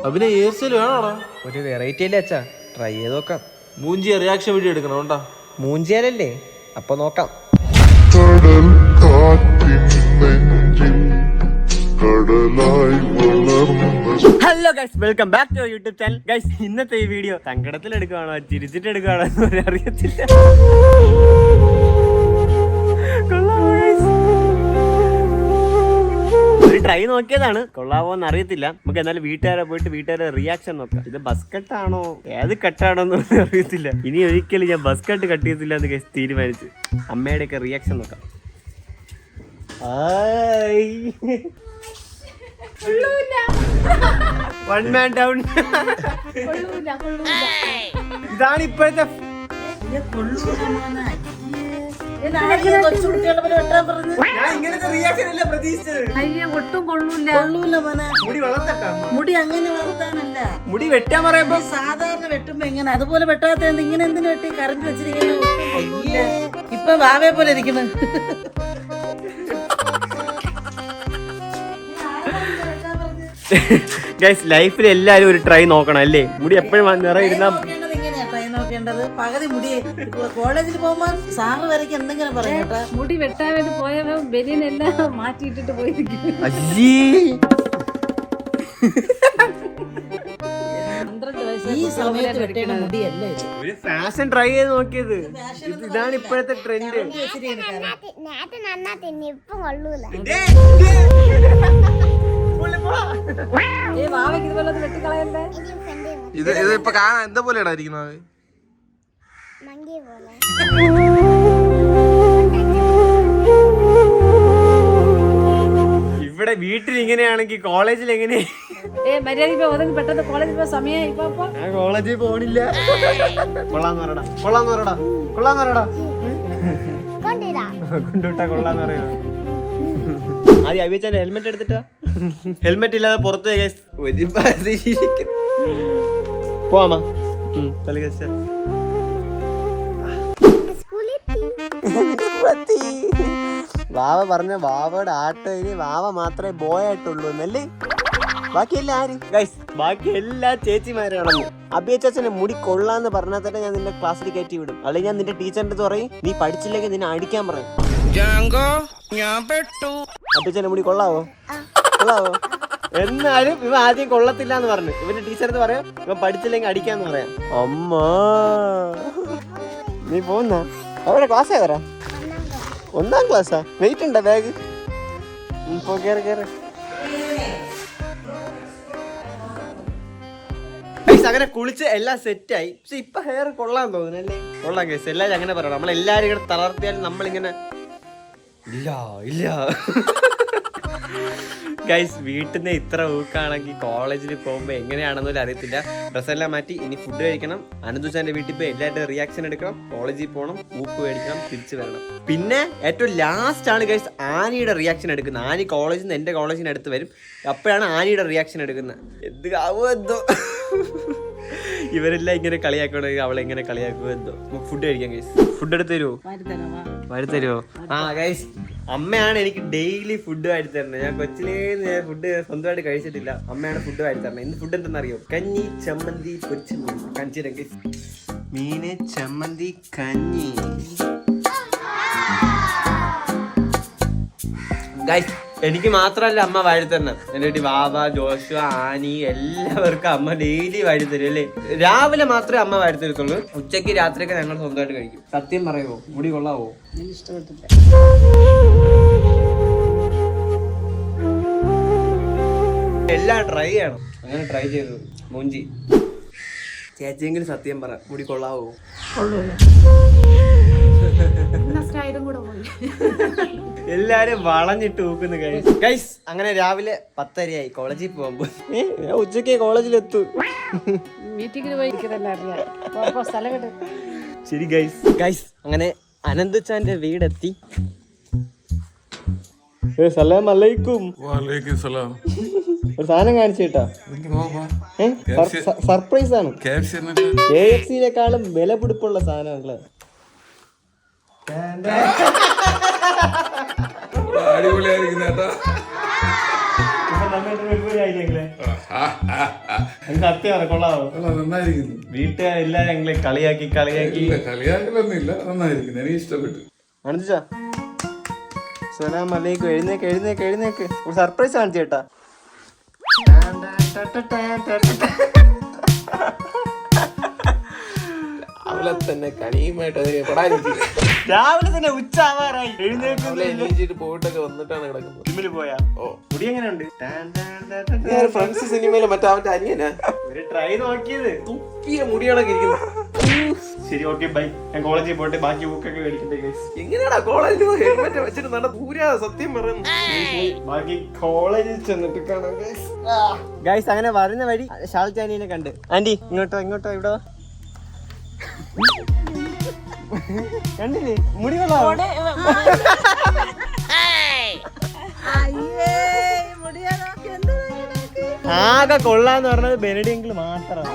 അഭിനയ hair style വേണോടാ? ഒരു വെറൈറ്റി അല്ലേ അച്ഛാ, ട്രൈ ചെയ്ത് നോക്കാം. മൂഞ്ചിയ റിയാക്ഷൻ വീഡിയോ എടുക്കണം കേട്ടാ. മൂഞ്ചിയാലല്ലേ, അപ്പൊ നോക്കാം. കടൽ കാറ്റിൻ നെഞ്ചിൽ കടലായി വളർന്ന. Hello guys, welcome back to YouTube channel. Guys, ഇന്നത്തെ ഈ വീഡിയോ സങ്കടത്തിൽ എടുക്കുകയാണോ ചിരിച്ചിട്ട് എടുക്കുകയാണോ എന്ന് അറിയത്തില്ല. ഒരു ട്രൈ നോക്കിയതാണ്, കൊള്ളാവോന്ന് അറിയത്തില്ല. നമുക്ക് എന്നാലും വീട്ടുകാരെ പോയിട്ട് വീട്ടുകാരെ റിയാക്ഷൻ നോക്കാം. ഇത് ബസ് കട്ടാണോ ഏത് കട്ടാണോ എന്നൊന്നും അറിയത്തില്ല. ഇനി ഒരിക്കലും ഞാൻ ബസ് കട്ട് കട്ട് ചെയ്യത്തില്ല എന്ന് ഗൈസ് തീരുമാനിച്ചു. അമ്മയുടെ ഒക്കെ റിയാക്ഷൻ നോക്കാം. One man down. ഇതാണ് ഇപ്പോഴത്തെ മുടി അങ്ങനെ വളർത്താനല്ല, മുടി വെട്ടാൻ പറയുമ്പോ സാധാരണ വെട്ടുമ്പോ എങ്ങനെ അതുപോലെ വെട്ടാത്ത ഇങ്ങനെ എന്തിനു വെട്ടി കറണ്ട് വെച്ചിരിക്കുന്നു. ഇപ്പൊ വാവയെ പോലെ ഇരിക്കുന്നു. ഗൈസ്, ലൈഫിൽ എല്ലാരും ഒരു ട്രൈ നോക്കണം അല്ലേ? മുടി എപ്പോഴും നിറയിരുന്ന ഇങ്ങനെയാ ട്രൈ നോക്കേണ്ടത്. പകുതി മുടി കോളേജിൽ പോകുമ്പോ സാറ് വരയ്ക്ക് എന്തെങ്കിലും പറയും കേട്ടാ. മുടി വെട്ടാൻ വേണ്ടി പോയവ ബനിയനെല്ലാം മാറ്റിയിട്ടിട്ട് പോയിരിക്കും. ഈ സമയത്ത് വെട്ടേണ്ട മുടിയല്ലേ ഇത്. ഒരു ഫാഷൻ ട്രൈ ചെയ്ത് നോക്കിയത്. ഇതാണ് ഇപ്പോഴത്തെ ട്രെൻഡ്. വാവയ്ക്ക് ഇതുപോലെ വെട്ടിക്കളയല്ലേ. ഇത് ഇപ്പൊ കാണാൻ എന്താ പോലെയാടാ ഇരിക്കുന്നത്? ഇവിടെ വീട്ടിൽ ഇങ്ങനെയാണെങ്കിൽ കോളേജിൽ എങ്ങനെയാ? മര്യാദ ഒതുങ്ങി പെട്ടെന്ന് കോളേജിൽ പോയ സമയം ഇപ്പൊ ഞാൻ കോളേജിൽ പോണില്ല. കൊള്ളാന്ന് പറയടാ, കൊള്ളാന്ന് പറയടാ, കൊള്ളാന്ന് പറയടാ. കൊണ്ടുവിട്ടാ കൊള്ളാന്ന് പറയോ? ആദ്യം അവിച്ചാൽ ഹെൽമെറ്റ് എടുത്തിട്ടാ. ഹെൽമെറ്റ് ഇല്ലാതെ പുറത്ത് പോവാമ. വാവ പറഞ്ഞ വാവയുടെ ആട്ടോ ഇനി വാവ മാത്രമേ ബോയ് ആയിട്ടുള്ളൂ എന്നല്ലേ? ബാക്കിയെല്ലാം ആര് ഗൈസ്? ബാക്കി എല്ലാ ചേച്ചിമാരാണെന്ന്. അഭിയച്ചനെ മുടി കൊള്ളാന്ന് പറഞ്ഞാൽ തന്നെ ഞാൻ നിന്റെ ക്ലാസ്സിൽ കയറ്റി വിടും. അല്ലെങ്കിൽ ഞാൻ നിന്റെ ടീച്ചറിന്റെ അടുത്ത് പറയും, നീ പഠിച്ചില്ലെങ്കിൽ നിന്നെ അടിക്കാൻ പറയും. അഭിയച്ചനെ മുടി കൊള്ളാവോ? കൊള്ളാവോ? എന്നാലും ഇവ ആദ്യം കൊള്ളത്തില്ല എന്ന് പറഞ്ഞു. ഇവന്റെ ടീച്ചറിന് പറയാം, ഇവൻ പഠിച്ചില്ലെങ്കിൽ അടിക്കാന്ന് പറയാം. അമ്മ നീ പോന്ന അവിടെ ക്ലാസ് ഏതാ? 1ാം ക്ലാസ്സാ? വെയിറ്റ് ഉണ്ടോ ബാഗ്? ഇപ്പൊ കേറി കേറി. അങ്ങനെ കുളിച്ച് എല്ലാം സെറ്റായി. പക്ഷെ ഇപ്പൊ ഹെയർ കൊള്ളാൻ തോന്നുന്നല്ലേ? കൊള്ളാം കേസ്. എല്ലാവരും അങ്ങനെ പറയണം. നമ്മളെല്ലാരും ഇങ്ങനെ തളർത്തിയാലും നമ്മളിങ്ങനെ ഇല്ല ഇല്ല. ഗൈസ്, വീട്ടിൽ നിന്ന് ഇത്ര ഊക്കാണെങ്കിൽ കോളേജിൽ പോകുമ്പോൾ എങ്ങനെയാണെന്നൊന്നും അറിയത്തില്ല. ഡ്രസ്സെല്ലാം മാറ്റി ഇനി ഫുഡ് കഴിക്കണം. അനന്തുചാന്റെ വീട്ടിൽ പോയി എല്ലാവരുടെ റിയാക്ഷൻ എടുക്കണം. കോളേജിൽ പോകണം, ഊക്ക് മേടിക്കണം, തിരിച്ചു വരണം. പിന്നെ ഏറ്റവും ലാസ്റ്റ് ആണ് ഗൈസ് ആനിയുടെ റിയാക്ഷൻ എടുക്കുന്നത്. ആനി കോളേജിൽ നിന്ന് എൻ്റെ കോളേജിന് അടുത്ത് വരും. അപ്പോഴാണ് ആനിയുടെ റിയാക്ഷൻ എടുക്കുന്നത്. എന്ത് ആവോ എന്തോ. ഇവരെല്ലാം ഇങ്ങനെ കളിയാക്കണമെങ്കിൽ അവളെ ഇങ്ങനെ കളിയാക്കുമോ എന്തോ. നമുക്ക് ഫുഡ് കഴിക്കാം ഗൈസ്. ഫുഡ് എടുത്ത് തരുമോ? വരുത്തരുമോ? ആ ഗൈസ്, അമ്മയാണ് എനിക്ക് ഡെയിലി ഫുഡ് വാരി തരുന്നത്. ഞാൻ കൊച്ചിലേന്ന് ഫുഡ് സ്വന്തമായിട്ട് കഴിച്ചിട്ടില്ല. അമ്മയാണ് ഫുഡ് വാരി തരുന്നത്. ഇന്ന് ഫുഡ് എന്തെന്നറിയോ? കഞ്ഞി, ചമ്മന്തി, പൊരിച്ച മീൻ. കഞ്ചിരം ഗൈസ്, മീന്, ചമ്മന്തി, കഞ്ഞി. ഗൈസ്, എനിക്ക് മാത്രമല്ല അമ്മ വാരി തരണം. എൻ്റെ വീട്ടിൽ വാവ, ജോഷു, ആനി എല്ലാവർക്കും അമ്മ ഡെയിലി വാരി തരും അല്ലേ? രാവിലെ മാത്രമേ അമ്മ വാരി തരത്തുള്ളൂ. ഉച്ചയ്ക്ക് രാത്രിയൊക്കെ ഞങ്ങൾ സ്വന്തമായിട്ട് കഴിക്കും. സത്യം പറയുമോ? മുടി കൊള്ളാവോ? ഇഷ്ടപ്പെട്ടില്ല. എല്ലാം ട്രൈ ചെയ്യണം. അങ്ങനെ ട്രൈ ചെയ്തു മൂഞ്ചി. ചേച്ചിയെങ്കിലും സത്യം പറ, മുടി കൊള്ളാവോ? എല്ലാരും വളഞ്ഞിട്ട് ഊക്കുന്നു ഗൈസ്. അങ്ങനെ രാവിലെ 10:30 കോളേജിൽ പോകുമ്പോ ഞാൻ ഉച്ചക്ക് കോളേജിലെത്തു. ശരി ഗൈസ്. ഗൈസ്, അങ്ങനെ അനന്തുച്ചാന്റെ വീടെത്തി. സലാം അലൈക്കും. ഒരു സാധനം കാണിച്ചു കേട്ടാ. സർപ്രൈസ് ആണ്. KFC-നെക്കാളും വില പിടിപ്പുള്ള സാധനങ്ങള്. അടിപൊളിയായിരിക്കും. സത്യമാണ്, കൊള്ളാവോ? നന്നായിരിക്കുന്നു. വീട്ടുകാരെല്ലാരും ഞങ്ങളെ കളിയാക്കി ഇല്ല, കളിയാക്കലൊന്നും ഇല്ല, നന്നായിരിക്കുന്നു, എനിക്ക് ഇഷ്ടപ്പെട്ടു. അനുജ സലാം അലൈക്കും. എഴുന്നേക്ക് എഴുന്നേക്ക് എഴുന്നേക്ക്, ഒരു സർപ്രൈസ് കാണിച്ചു കേട്ടാ. രാവിലെ തന്നെ കണിയുമായിട്ട് രാവിലെ തന്നെ ഉച്ച ആവാറായി. എഴുന്നേറ്റ് പോയിട്ടൊക്കെ വന്നിട്ടാണ് കിടക്കുന്നത്. ജിമ്മില് പോയാ? ഓ, മുടി എങ്ങനെയുണ്ട്? ഫ്രണ്ട്സ് സിനിമയിലെ മറ്റേ അവന്റെ അനിയനാ ഒരു ട്രൈ നോക്കിയത്. തുപ്പിയ മുടികളൊക്കെ ഇരിക്കുന്നത്. ശരി, ഓക്കെ, ബൈ. ഞാൻ കോളേജിൽ പോയിട്ട് ബാക്കി ബുക്കൊക്കെ മേടിക്കട്ടെ ഗൈസ്. എങ്ങനെയാടാ കോളേജിൽ ഹെൽമെറ്റ് വെച്ചിട്ട് നട പൂരാ സത്യം പറയുന്നു. ബാക്കി കോളേജിൽ ചെന്നിട്ട് കാണാം ഗൈസ്. ഗൈസ്, അങ്ങനെ വരുന്ന വഴി ഷാൾജാനിയെ കണ്ട്. ആന്റി ഇങ്ങോട്ടോ ഇങ്ങോട്ടോ, ഇവിടെ കണ്ടില്ലേ മുടി കൊള്ളാം. ആകെ കൊള്ളാന്ന് പറഞ്ഞത് ബെനഡി അങ്കിൾ മാത്രമാണ്.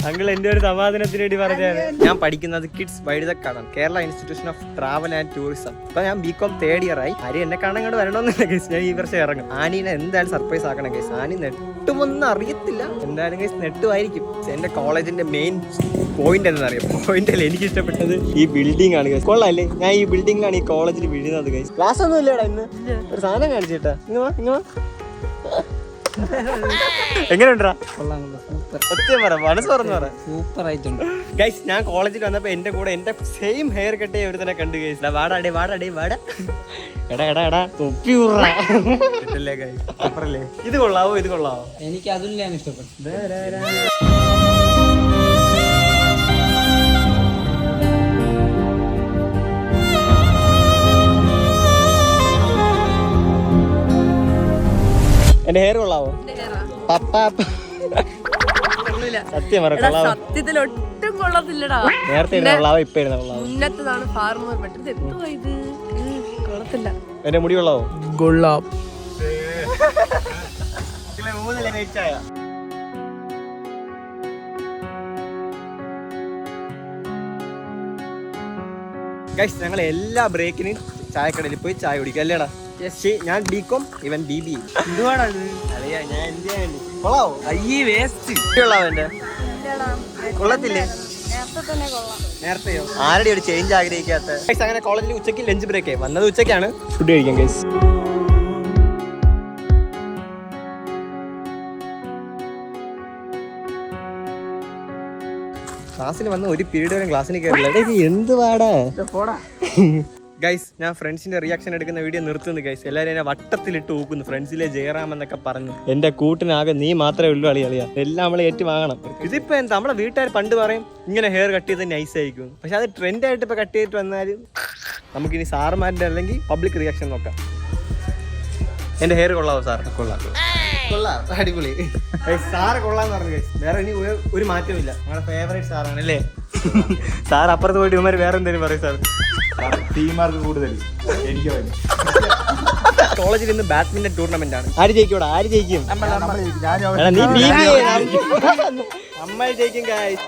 അങ്കിൾ എന്റെ ഒരു സമാധാനത്തിന് വേണ്ടി പറഞ്ഞാണ്. ഞാൻ പഠിക്കുന്നത് കിഡ്സ് വൈദ്യുതക്കാടാണ്, Kerala institution of travel and tourism. അപ്പൊ ഞാൻ ബികോം തേർഡ് ഇയർ ആയി. ആരും എന്നെ കാണാൻ ഇങ്ങോട്ട് വരണമെന്നില്ല ഗൈസ്. ഞാൻ ഈ വർഷം ഇറങ്ങും. ആനീനെ എന്തായാലും സർപ്രൈസ് ആക്കണം ഗൈസ്. ആനി നെട്ടുമൊന്നും അറിയത്തില്ല, എന്തായാലും ഗൈസ് നെട്ടുമായിരിക്കും. എന്റെ കോളേജിന്റെ മെയിൻ പോയിന്റ് എന്താണെന്നറിയാം? പോയിന്റിൽ എനിക്ക് ഇഷ്ടപ്പെട്ടത് ഈ ബിൽഡിംഗ് ആണ് ഗൈസ്. കൊള്ളാല്ലേ? ഞാൻ ഈ ബിൽഡിംഗിലാണ് ഈ കോളേജിൽ വീഴുന്നത് ഗൈസ്. ക്ലാസ് ഒന്നും ഇല്ലടാ ഇന്ന്. ഒരു സാധനം കാണിച്ചേട്ടാ. ഇങ്ങ എങ്ങനെയുണ്ടാ? സത്യം പറ, മനസ്സ് തുറന്ന് പറ. സൂപ്പർ ആയിട്ടുണ്ട് ഗൈസ്. ഞാൻ കോളേജിൽ വന്നപ്പോ എന്റെ കൂടെ എന്റെ സെയിം ഹെയർ കട്ട് ഒരു തന്നെ കണ്ടു ഗൈസ്. വാടാടേ വാടാടേ വാടാ, എടാ എടാ എടാ തൊപ്പി ഊറല്ലേ ഗൈസ്. സൂപ്പറല്ലേ? ഇത് കൊള്ളാവോ? ഇത് കൊള്ളാവോ? എനിക്ക് അതും ഞാൻ ഇഷ്ടപ്പെട്ടു. എന്റെ ഹെയർ കൊള്ളാവോ? സത്യം പറ, കൊള്ളാവോ? സത്യത്തിൽ ഒട്ടും കൊള്ളത്തില്ലടാ. നേരത്തെ ഇരുന്ന കൊള്ളാവോ? ഇപ്പൊ ഇരുന്ന കൊള്ളാവോ? മുന്നത്തതാണ് ഫാർമർ പെട്ടത്. എന്തുവാ ഇത്? കൊള്ളത്തില്ല. എന്റെ മുടി കൊള്ളാവോ? കൊള്ളാം. ഗൈസ്, ഞങ്ങൾ എല്ലാ ബ്രേക്കിനും ചായക്കടയിൽ പോയി ചായ കുടിക്കും അല്ലേടാ? ഞാൻ ബികോം, ഇവൻ BBA. എന്തുവാടാ ഇത്? അറിയാ, ഞാൻ എന്ത് കൊള്ളാവോ? അയ്യേ വേസ്റ്റ്. കൊള്ളാവോ? എന്റെ കൊള്ളത്തില്ലേ? നേരത്തെയോ? ആരുടെ ഒരു ചേഞ്ച് ആഗ്രഹിക്കാത്ത? ഗൈസ്, അങ്ങനെ കോളേജിൽ ഉച്ചയ്ക്ക് ലഞ്ച് ബ്രേക്ക് വന്നത്. ഉച്ചയ്ക്കാണ് ഫുഡ് കഴിക്കാം ഗൈസ്. ക്ലാസ്സിൽ വന്ന ഒരു പീരീഡ് വരെ ക്ലാസ്സിന് കയറില്ല. എന്ത് പാടാ ഗൈസ്. ഞാൻ ഫ്രണ്ട്സിന്റെ റിയാക്ഷൻ എടുക്കുന്ന വീഡിയോ നിർത്തുന്നു ഗൈസ്. എല്ലാവരും എന്നെ വട്ടത്തിലിട്ട് ഊക്കുന്നു. ഫ്രണ്ട്സിലെ ജയറാം എന്നൊക്കെ പറഞ്ഞു. എന്റെ കൂട്ടിനാകെ നീ മാത്രമേ ഉള്ളൂ അളിയാ. എല്ലാം നമ്മളെ ഏറ്റു വാങ്ങണം. ഇതിപ്പോ എന്താ, നമ്മളെ വീട്ടുകാർ പണ്ട് പറയും ഇങ്ങനെ ഹെയർ കട്ട് ചെയ്ത് നൈസ് ആയിരിക്കും. പക്ഷെ അത് ട്രെൻഡ് ആയിട്ട് ഇപ്പൊ കട്ട് ചെയ്തിട്ട് വന്നാലും നമുക്കിനി സാറുമാരുടെ അല്ലെങ്കിൽ പബ്ലിക് റിയാക്ഷൻ നോക്കാം. എന്റെ ഹെയർ കൊള്ളാവോ സാർ? കൊള്ളാം, അടിപൊളി. സാറ് കൊള്ളാന്ന് പറഞ്ഞു ഗൈസ്. വേറെ ഇനി ഒരു മാറ്റവും ഇല്ല. ഞങ്ങളുടെ ഫേവറേറ്റ് സാറാണ് അല്ലേ? സാർ അപ്പുറത്ത് പോയിട്ട് ഇവന്മാർ വേറെ എന്തെങ്കിലും പറയും സാർ. ടീമാർക്ക് കൂടുതൽ എനിക്ക് കോളേജിൽ ഇന്ന് ബാഡ്മിന്റൺ ടൂർണമെന്റ് ആണ്. ആര് ജയിക്കൂടാ? ആര് ജയിക്കും? നമ്മൾ ജയിക്കും ഗൈസ്.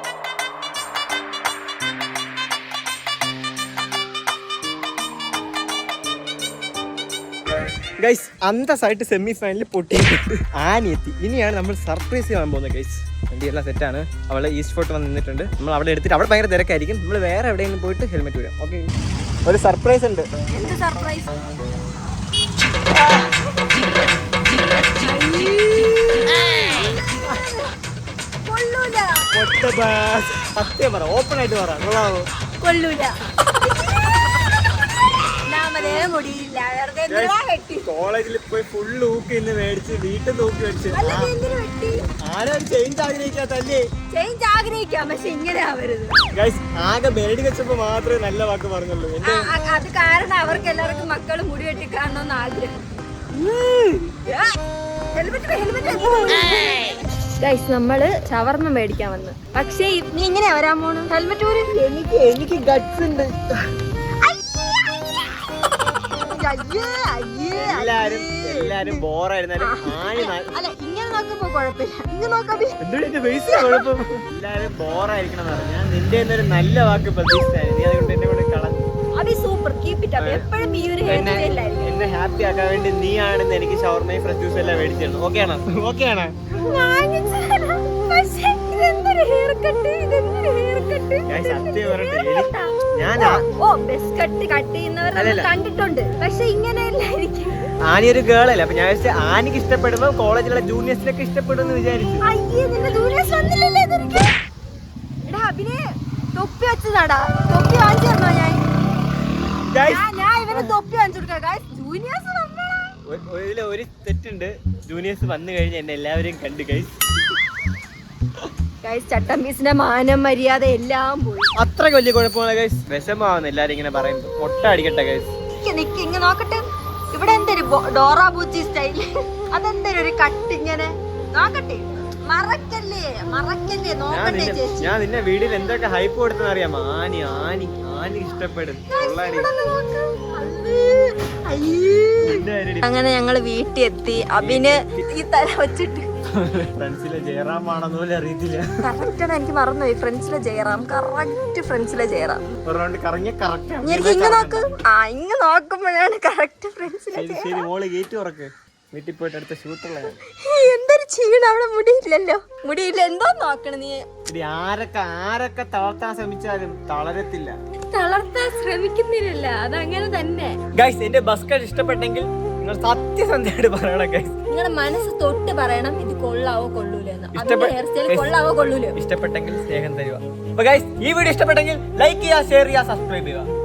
ഗൈസ്, അന്തസ്സായിട്ട് സെമി ഫൈനലിൽ പൊട്ടിയിട്ടുണ്ട്. ആനി എത്തി. ഇനിയാണ് നമ്മൾ സർപ്രൈസ് ചെയ്യാൻ പോകുന്നത് ഗൈസ്. വണ്ടി എല്ലാം സെറ്റാണ്. അവളെ ഈസ്റ്റ് ഫോർട്ട് വന്ന് നിന്നിട്ടുണ്ട്. നമ്മൾ അവിടെ എടുത്തിട്ട് അവിടെ ഭയങ്കര തിരക്കായിരിക്കും. നമ്മൾ വേറെ എവിടെയെങ്കിലും പോയിട്ട് ഹെൽമെറ്റ് വരാം. ഓക്കെ, ഒരു സർപ്രൈസ് ഉണ്ട്. എന്ത് സർപ്രൈസ്? സത്യം പറ, ഓപ്പൺ ആയിട്ട് പറ. കൊള്ളാവോ? കൊള്ളൂല. കോളേജിൽ പോയി ഫുള്ള് ഊക്ക് ഇന്ന് മേടിച്ച് വീട്ടിൽ നോക്കി വെച്ച് ആരും ചേഞ്ച് ആഗ്രഹിക്കാത്തല്ലേ? ചേഞ്ച് ആഗ്രഹിക്കാം, പക്ഷെ ഇങ്ങനെ ആവരുത്. ഗൈസ്, ആകെ ബെരടി വെച്ചപ്പോ മാത്രമേ നല്ല വാക്ക് പറഞ്ഞുള്ളൂ. അത് കാരണം അവർക്ക് എല്ലാവർക്കും മക്കൾ മുടി വെട്ടി കാണണമെന്ന് ആഗ്രഹം. ഗൈസ്, നമ്മള് ഷവർമ്മ മേടിക്കാൻ വന്നു. പക്ഷെ നീ ഇങ്ങനെ വരാൻ പോണു? ഹെൽമെറ്റ് പോലും എനിക്ക് ഗട്സ് ഉണ്ട്. എല്ലാരും ബോറായിരുന്നാലും അല്ല, ഇങ്ങനെ നോക്കുമ്പോ കുഴപ്പമില്ല. ഇങ്ങനെ നോക്കാം. കുഴപ്പം. എല്ലാരും ബോറായിരിക്കണം എന്ന് പറഞ്ഞു. ഞാൻ നിന്റെ ഒരു നല്ല വാക്ക് പ്രതീക്ഷിച്ചായിരുന്നു. നീ അതുകൊണ്ട് എന്നെ കൊണ്ട് കളഞ്ഞു. അത് സൂപ്പർ. Keep it up. എപ്പോഴും ഈ ഒരു ഹെയർ സ്റ്റൈലായിരിക്കും. നിന്നെ ഹാപ്പി ആക്കാൻ വേണ്ടി നീ ആണെന്ന് എനിക്ക് ഷവർമയും ഫ്രഷ് ജ്യൂസ് എല്ലാം മേടിച്ചിരുന്നു. ഓക്കെ ആണോ? ഓക്കെ ആണോ? സത്യം പറയട്ടെ, കണ്ടിട്ടുണ്ട്, പക്ഷെ ഇങ്ങനെയല്ല. ആനി ഒരു ഗേൾ അല്ലേ, അപ്പൊ ഞാൻ വിചാരിച്ചു ആനിക്ക് ഇഷ്ടപ്പെടുമ്പോ കോളേജിലുള്ള ജൂനിയേഴ്സിനൊക്കെ ഇഷ്ടപ്പെടുമെന്ന് വിചാരിച്ചു. തൊപ്പി വെച്ചതാടാ, തൊപ്പി വാങ്ങിച്ചു തന്നോ? ഞാൻ ഇവന് തൊപ്പി വാങ്ങിച്ചു കൊടുക്കാം. ജൂനിയേഴ്സ് ഒരു തെറ്റുണ്ട്, ജൂനിയേഴ്സ് വന്നു കഴിഞ്ഞ് എന്നെ എല്ലാവരെയും കണ്ടു ഗൈസ്. ചട്ടമ്പീസിന്റെ മാനം മര്യാദ എല്ലാം പോയി. അത്ര വലിയ കുഴപ്പമാണ് ഗൈസ്. വിഷമാവുന്നു എല്ലാരും ഇങ്ങനെ പറയുമ്പോ. ഒട്ട അടിക്കട്ടെ ഗൈസ്. നിക്ക് ഇങ്ങ് നോക്കട്ടെ, ഇവിടെ എന്തൊരു ഡോറാ ബൂച്ചി സ്റ്റൈല്, അതെന്തൊരു ഒരു കട്ട് ഇങ്ങനെ നോക്കട്ടെ. മറക്കല്ലേ മറക്കല്ലേ, നോക്കട്ടെ ചേച്ചി. ഞാൻ നിന്നെ വീട്ടിൽ എന്തൊക്കെ ഹൈപ്പ് കൊടുത്തെന്ന് അറിയാമോ? ആനി ആനി ആനി ഇഷ്ടപ്പെടും. അങ്ങനെ ഞങ്ങള് വീട്ടിൽ എത്തി. അഭിന് ഈ തല വെച്ചിട്ട് ഫ്രണ്ട്സിലെ ജയറാമാണെന്ന് പോലും അറിയത്തില്ല. കറക്റ്റാണ്, എനിക്ക് മറന്നുപോയി. ഫ്രണ്ട്സിലെ ജയറാം, കറക്റ്റ് ഫ്രണ്ട്സിലെ ജയറാം. ഒരു റൗണ്ട് കറങ്ങിയ കറക്റ്റ്. ഇങ്ങ് നോക്ക്, ഇങ്ങ് നോക്കുമ്പോഴാണ് കറക്റ്റ് ഫ്രണ്ട്സിലെ. ശരി മോള് ഗേറ്റ് തുറക്ക്, വീട്ടിൽ പോയിട്ട് അടുത്ത ഷൂട്ടുള്ള. എന്തൊരു ക്ഷീണം, അവിടെ മുടിയില്ലല്ലോ. മുടിയില്ല, എന്തോ നോക്കണ നീ. ആരൊക്കെ തളർത്താൻ ശ്രമിച്ചാലും തളരത്തില്ല. തളർത്താൻ ശ്രമിക്കുന്നില്ല, അതങ്ങനെ തന്നെ. ഗൈസ്, എന്റെ ബസ്കറ്റ് ഇഷ്ടപ്പെട്ടെങ്കിൽ നിങ്ങൾ സത്യസന്ധമായിട്ട് പറയണം ഗൈസ്. നിങ്ങളുടെ മനസ്സ് തൊട്ട് പറയണം ഇത് കൊള്ളാവോ കൊള്ളൂലെന്ന്. ഹെയർ സ്റ്റൈൽ കൊള്ളാവോ കൊള്ളൂലോ. ഇഷ്ടപ്പെട്ടെങ്കിൽ സ്നേഹം തരുക. അപ്പൊ ഗൈസ്, ഈ വീഡിയോ ഇഷ്ടപ്പെട്ടെങ്കിൽ ലൈക്ക് ചെയ്യുക, ഷെയർ ചെയ്യുക, സബ്സ്ക്രൈബ് ചെയ്യുക.